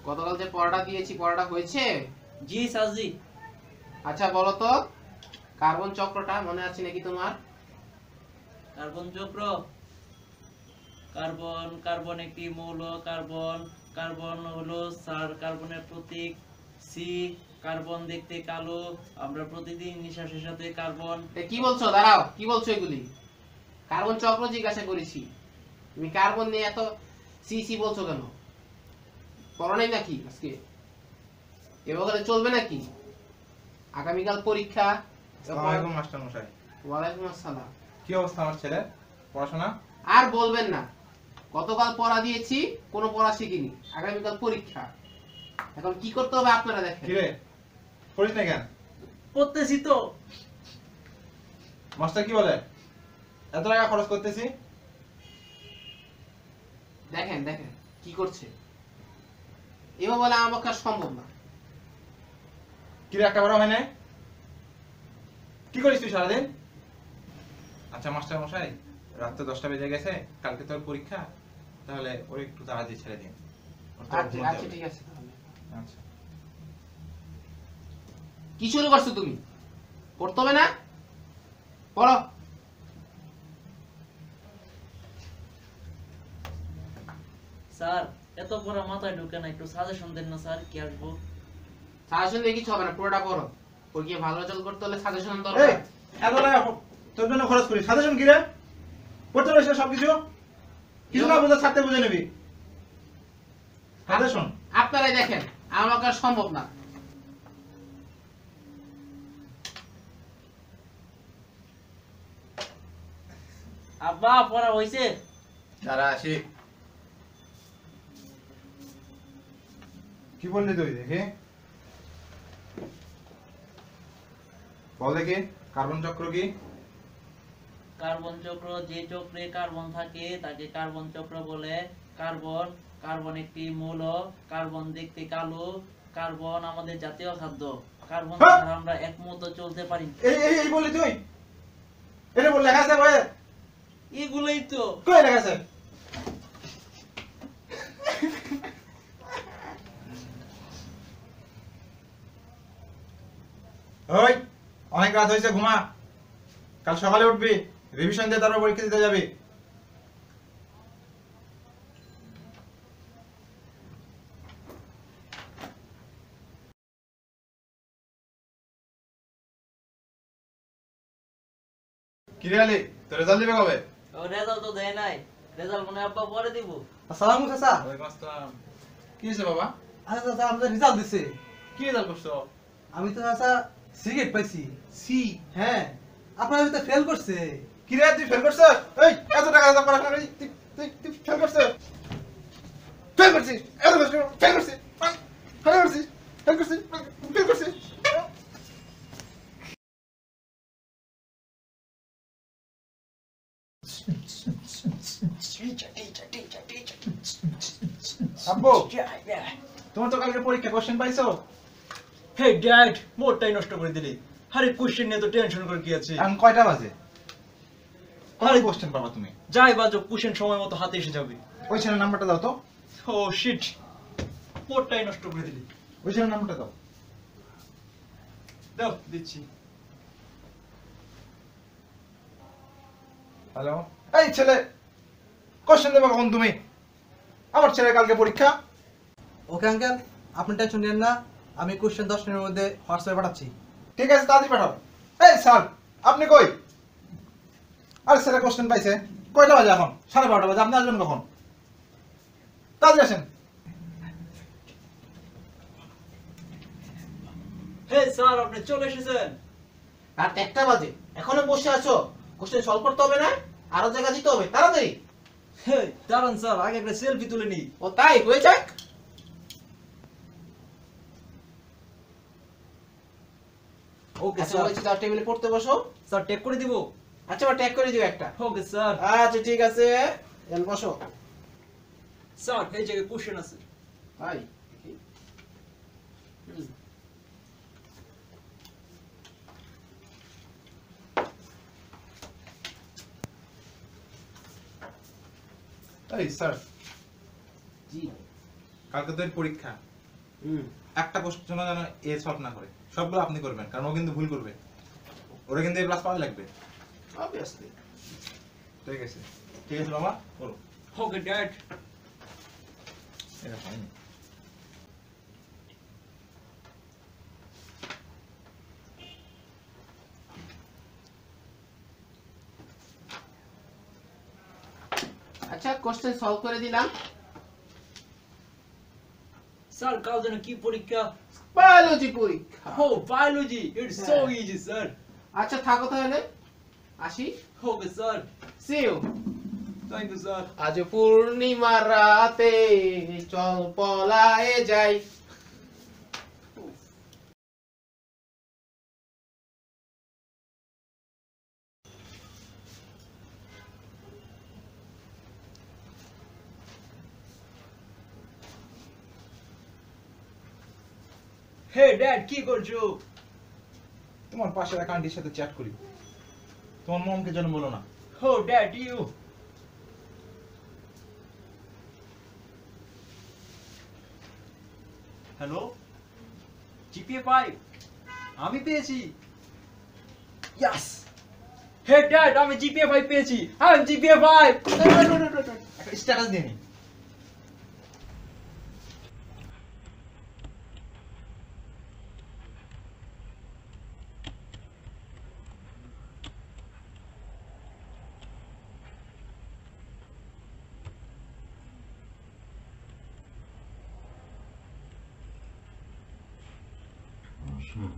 গতকাল যে পড়াটা দিয়েছি পড়াটা হয়েছে? জি স্যার জি। আচ্ছা বলো তো, কার্বন চক্রটা মনে আছে নাকি তোমার? কার্বন চক্র, কার্বন, কার্বন একটি মৌল, কার্বন, কার্বন হলো স্যার কার্বনের প্রতীক, সি, কার্বন দেখতে কালো, আমরা প্রতিদিন নিঃশ্বাসের সাথে কার্বন। কি বলছো? দাঁড়াও, কি বলছো এগুলি? কার্বন চক্র জিজ্ঞাসা করেছি, তুমি কার্বন নিয়ে এত সি সি বলছো কেন? পড়ো নাই নাকি আজকে? এভাবে চলবে নাকি? আগামীকাল পরীক্ষা। আসসালামু আলাইকুম মাস্টার মশাই। ওয়ালাইকুম আসসালাম। কি অবস্থা আমার ছেলে পড়াশোনা? আর বলবেন না, গতকাল পড়া দিয়েছি, কোনো পড়া শিখিনি। আগামীকাল পরীক্ষা, এখন কি করতে হবে আপনারা দেখেন। কি রে পড়িস না কেন? পড়তেছি তো। মাস্টার কি বলে? এত টাকা খরচ করতেছি। দেখেন দেখেন কি করছে, এভাবে বলে আমার পক্ষে আর সম্ভব না। কি রে একটা বড় হয় নাই? কি করিস তুই সারাদিন? আচ্ছা মাস্টার মশাই, রাত্রে 10টা বেজে গেছে, কালকে তোর পরীক্ষা, তাহলে ওর একটু তাড়াতাড়ি ছেড়ে দিন। ওর তো আচ্ছা ঘুমাতে আচ্ছা হবে। ঠিক আছে তাহলে। আচ্ছা। কি শুরু করছো তুমি? পড়তে হবে না? পড়ো। স্যার এত পড়া মাথায় ঢুকে না, একটু সাজেশন দেন না স্যার, কি আসবো? সাজেশন দিয়ে কিছু হবে না, পুরোটা পড়ো। পরীক্ষায় ভালো রেজাল্ট করতে হলে সাজেশন এই দরকার। এত টাকা তোর জন্য খরচ করি, সাজেশন কি রে? পড়তে পারিস না সবকিছু? কিছু না বুঝে ছাড়তে বুঝে নিবি। সাজেশন আপনারাই দেখেন, আমার পক্ষে আর সম্ভব না। আব্বা পড়া হইছে? যারা আসি। কি বললি তুই দেখে? বল দেখি কার্বন চক্র কি? কার্বন চক্র, যে চক্রে কার্বন থাকে তাকে কার্বন চক্র বলে। কার্বন, কার্বন একটি মৌল, কার্বন দেখতে কালো, কার্বন আমাদের জাতীয় খাদ্য, কার্বন হ্যাঁ? ছাড়া আমরা এক মুহূর্ত চলতে পারি না। এই বললি তুই? এটা বল লেখা আছে বইয়ে? এগুলোই তো। কই লেখা আছে? ওই অনেক রাত হয়েছে, ঘুমা। কাল সকালে উঠবি, রিভিশন দিয়ে তারপর পরীক্ষা দিতে যাবি। কি রে আলী, তোর রেজাল্ট দিবে কবে? ও রেজাল্ট তো দেয় নাই, রেজাল্ট মনে হয় আব্বা পরে দিব। আসসালামু চাচা। ওয়ালাইকুম আসসালাম। কি হয়েছে বাবা? আচ্ছা চাচা, আমাদের রেজাল্ট দিছে। কি রেজাল্ট করছো? আমি তো চাচা সিগারেট পাইছি। সি। হ্যাঁ, আপনার তো ফেল করছে। কি রে তুই ফেল করছিস? এই এত টাকা দাম পড়াশোনা করি, তুই ফেল করছিস? ফেল করছিস? এত কষ্ট ফেল করছিস? ফেল করছিস? ফেল করছিস? ফেল করছিস? আব্বু, তোমার তো কালকে পরীক্ষা, কোশ্চেন পাইছো? হে ড্যাড, মোটটাই নষ্ট করে দিলি। আরে কোশ্চেন নিয়ে তো টেনশন করে কি আছে? এখন কয়টা বাজে? কয় কোশ্চেন পাবা তুমি? যাই বাজো, কোশ্চেন সময় মতো হাতে এসে যাবে। ওই ছেলের নাম্বারটা দাও তো। ও শিট, মোটটাই নষ্ট করে দিলি। ওই ছেলের নাম্বারটা দাও। দাও দিচ্ছি। হ্যালো, এই ছেলে, কোশ্চেন দেবে কখন তুমি? আমার ছেলের কালকে পরীক্ষা। ওকে আঙ্কেল, আপনি টেনশন নেন না, আমি কোশ্চেন 10 মিনিটের মধ্যে হোয়াটসঅ্যাপে পাঠাচ্ছি। ঠিক আছে, তাড়াতাড়ি পাঠাও। এই স্যার, আপনি কই? আরে ছেলে কোশ্চেন পাইছে। কয়টা বাজে এখন? 12:30 বাজে। আপনি আসবেন কখন? তাড়াতাড়ি আসেন। হে স্যার, আপনি চলে এসেছেন। রাত 1টা বাজে, এখনো বসে আছো? কোশ্চেন সলভ করতে হবে না? আরো জায়গা দিতে হবে, তাড়াতাড়ি। হে দাঁড়ান স্যার, আগে একটা সেলফি তুলে নি। ও তাই হয়ে যাক। ওকে আচ্ছা স্যার। বলেছি তার টেবিলে পড়তে বসো। স্যার টেপ করে দিব। আচ্ছা বা ট্যাগ করে দিও একটা। Okay sir. আচ্ছা ঠিক আছে, এখন বসো। স্যার এই জায়গায় কোশ্চেন আছে। ভাই দেখি। এই স্যার, জি কালকে তো এর পরীক্ষা, একটা কোশ্চেনও যেন এ সলভ না করে, সবগুলো আপনি করবেন, কারণ ও কিন্তু ভুল করবে, ওরা কিন্তু এ প্লাস পাওয়া লাগবে। অবভিয়াসলি। ঠিক আছে, ঠিক আছে বাবা, করো। Okay dad. এটা পাইনি। আচ্ছা, কোশ্চেন সলভ করে দিলাম। স্যার কাল যেন কি পরীক্ষা? বায়োলজি পরীক্ষা। ও biology, it's so easy sir. আচ্ছা থাকো তাহলে, আসি। Okay sir, see you. Thank you sir. আজ পূর্ণিমার রাতে চল পলায়ে যাই। হে ড্যাড, কি করছো? তোমার পাশের এক আন্টির সাথে চ্যাট করি, তোমার মমকে যেন বলো না। ও ড্যাড, ইউ। হ্যালো, জিপিএ 5 আমি পেয়েছি। ইয়েস। হে ড্যাড, আমি জিপিএ 5 পেয়েছি। আমি জিপিএ 5। একটা স্ট্যাটাস দিয়ে নি। Sure.